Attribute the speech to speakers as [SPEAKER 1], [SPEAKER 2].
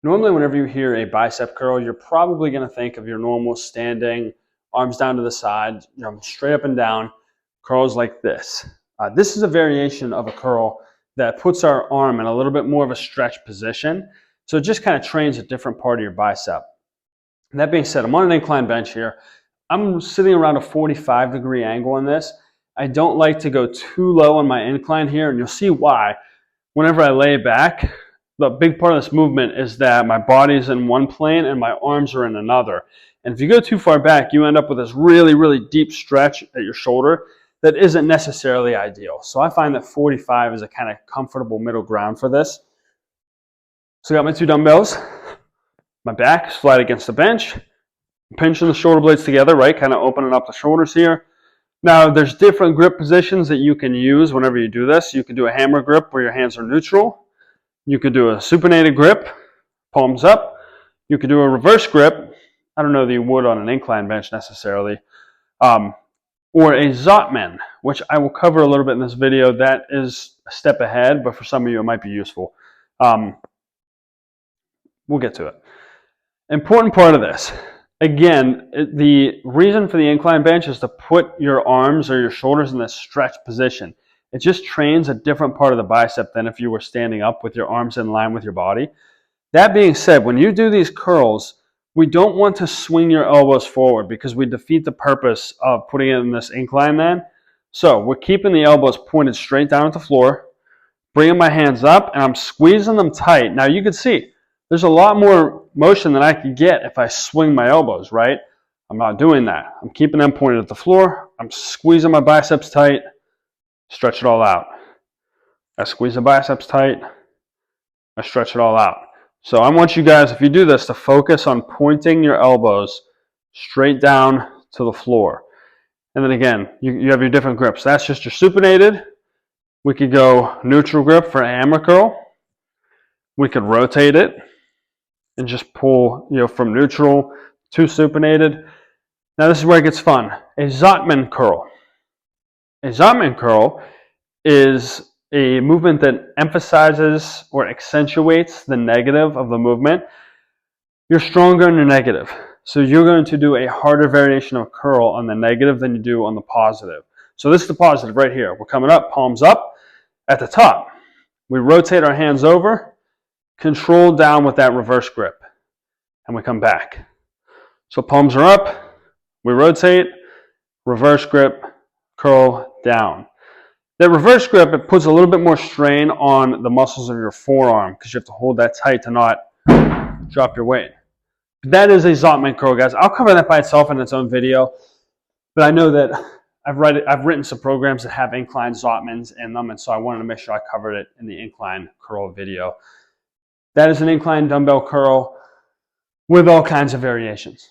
[SPEAKER 1] Normally, whenever you hear a bicep curl, you're probably going to think of your normal standing, arms down to the side, straight up and down, curls like this. This is a variation of a curl that puts our arm in a little bit more of a stretch position. So it just kind of trains a different part of your bicep. And that being said, I'm on an incline bench here. I'm sitting around a 45-degree angle on this. I don't like to go too low on my incline here, and you'll see why. Whenever I lay back, the big part of this movement is that my body's in one plane and my arms are in another. And if you go too far back, you end up with this really, really deep stretch at your shoulder that isn't necessarily ideal. So I find that 45 is a kind of comfortable middle ground for this. So I got my two dumbbells, my back is flat against the bench, I'm pinching the shoulder blades together, right? Kind of opening up the shoulders here. Now, there's different grip positions that you can use whenever you do this. You can do a hammer grip where your hands are neutral. You could do a supinated grip, palms up. You could do a reverse grip. I don't know that you would on an incline bench necessarily. Or a Zotman, which I will cover a little bit in this video. That is a step ahead, but for some of you it might be useful. We'll get to it. Important part of this. Again, the reason for the incline bench is to put your arms or your shoulders in this stretch position. It just trains a different part of the bicep than if you were standing up with your arms in line with your body. That being said, when you do these curls, we don't want to swing your elbows forward because we defeat the purpose of putting it in this incline then. So we're keeping the elbows pointed straight down at the floor, bringing my hands up, and I'm squeezing them tight. Now you can see, there's a lot more motion than I could get if I swing my elbows, right? I'm not doing that. I'm keeping them pointed at the floor. I'm squeezing my biceps tight, stretch it all out. I squeeze the biceps tight, I stretch it all out. So I want you guys, if you do this, to focus on pointing your elbows straight down to the floor. And then again, you have your different grips. That's just your supinated. We could go neutral grip for a hammer curl. We could rotate it and just pull, from neutral to supinated. Now this is where it gets fun. A Zotman curl. A Zotman curl is a movement that emphasizes or accentuates the negative of the movement. You're stronger in your negative. So you're going to do a harder variation of curl on the negative than you do on the positive. So this is the positive right here. We're coming up, palms up. At the top, we rotate our hands over, control down with that reverse grip, and we come back. So palms are up, we rotate, reverse grip, curl down. That reverse grip, it puts a little bit more strain on the muscles of your forearm because you have to hold that tight to not drop your weight. That is a Zotman curl, guys. I'll cover that by itself in its own video, but I know that I've written some programs that have incline Zotmans in them, and so I wanted to make sure I covered it in the incline curl video. That is an incline dumbbell curl with all kinds of variations.